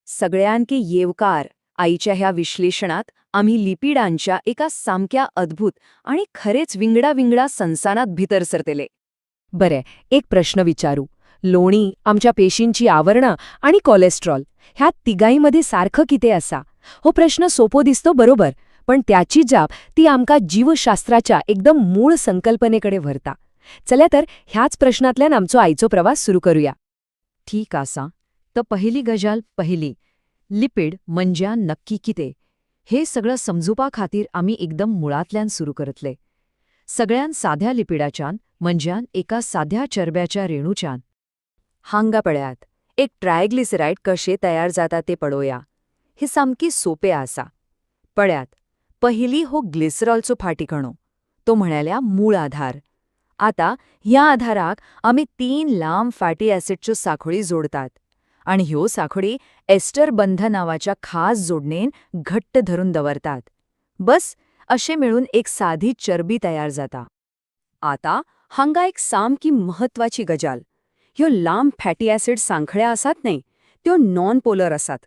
सगळ्यांकी येवकार आईच्या ह्या विश्लेषणात आम्ही लिपिडांच्या एका सामक्या अद्भुत आणि खरेच विंगडा संसानात भितर सरतेले. बरे, एक प्रश्न विचारू. लोणी, आमच्या पेशींची आवरणं आणि कोलेस्ट्रॉल ह्या तिगाईमध्ये सारखं किते असा? हो प्रश्न सोपो दिसतो बरोबर, पण त्याची जाप ती आमका जीवशास्त्राच्या एकदम मूळ संकल्पनेकडे व्हरता. चल्या तर ह्याच प्रश्नातल्यान आमचो आईचो प्रवास सुरू करूया. ठीक आसा, तर पहिली गजाल पहिली, लिपिड म्हणजे नक्की किते हे सगळं समजुपा खातीर आम्ही एकदम मुळातल्यान सुरू करतले. सगळ्यान साध्या लिपिडाच्यान म्हणजे एका साध्या चरब्याच्या रेणूच्यान. हांगा पळयात, एक ट्रायग्लिसराईड कशे तयार जाता ते पळोवया. हे सामकी सोपे आसा. पळयात, पहिली हो ग्लिसरॉलचो फाटीकणो, तो म्हणाल्या मूळ आधार. आता ह्या आधाराक आम्ही 3 लांब फॅटी ॲसिडच्यो साखळी जोडतात आणि ह्यो साखळी एस्टर बंध नावाच्या खास जोडणेन घट्ट धरून दवरतात. बस अशे मिळून एक साधी चरबी तयार जाता. आता हांगा एक सामकी महत्वाची गजाल. ह्यो लांब फॅटी ॲसिड सांखळ्या आसात न्हय, त्यो नॉन पोलर आसात.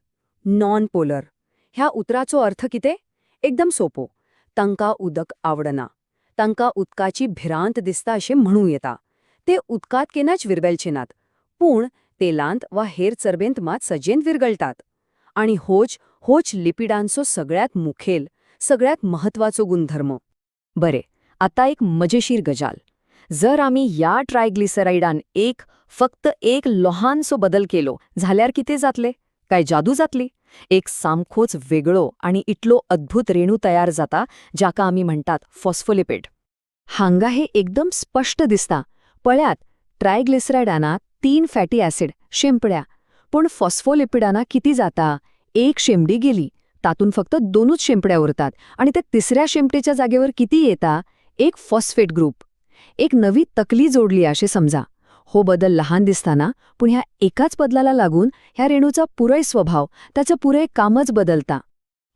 नॉन पोलर ह्या उतराचो अर्थ किते? एकदम सोपो. तांकां उदक आवडना. तांकां उदकाची भिरांत दिसता अशें म्हणू येता. ते उदकात केन्नाच विरगळचे नात, पूण तेलांत वा हेर चरबेंत मात सजेन विरगळटात. आणि होच लिपिडांचो सगळ्यात मुखेल, सगळ्यात महत्वाचो गुणधर्म. बरे, आता एक मजेशीर गजाल. जर आम्ही या ट्रायग्लिसराईडान फक्त एक लहानसो बदल केलो जाल्यार किते जातले? काय जादू जातली? एक सामकोच वेगळो आणि इतलो अद्भुत रेणू तयार जाता जाका आम्ही म्हणतात फॉस्फोलिपिड. हांगा हे एकदम स्पष्ट दिसता. पळयात, ट्रायग्लिसराईडाना 3 फॅटी ॲसिड शेंपड्या, पण फॉस्फोलिपिडाना किती जाता? 1 शेंबडी गेली, तातून फक्त 2च शेंपड्या उरतात आणि त्या तिसऱ्या शेंपटेच्या जागेवर किती येता? एक फॉस्फेट ग्रुप. एक नवी तकली जोडली असे समजा. हो बदल लहान दिसताना, पण ह्या एकाच बदलाला लागून ह्या रेणूचा पुरय स्वभाव, त्याचं पुरय कामच बदलता.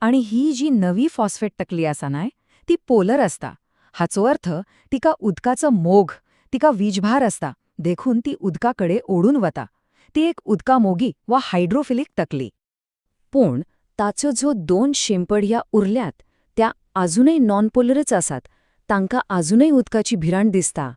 आणि ही जी नवी फॉस्फेट तकली आसा नाय, ती पोलर असता. हाचो अर्थ तिका उदकाचं मोग, तिका वीजभार असता, देखून ती उदकाकडे ओढून वता. ती एक उदकामोगी वा हायड्रोफिलिक तकली. पण ताच्यो जो 2 शेंपड उरल्यात त्या अजूनही नॉन पोलरच आसात. तांकां अजूनही उदकाची भिरांत दिसता.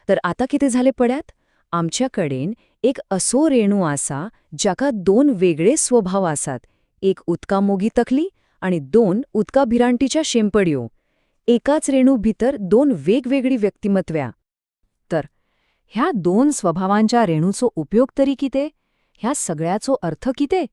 तर आता किती झाले पळयात? आमच्याकडेन एक असो रेणू आसा जाका 2 वेगळे स्वभाव आसात. एक उदकामोगी तकली आणि 2 उदकाभिरांटीच्या शेंपड्यो. एकाच रेणू भितर 2 वेगवेगळी व्यक्तिमत्व्या. तर ह्या 2 स्वभावांच्या रेणूचो उपयोग तरी किते? ह्या सगळ्याचो अर्थ किते?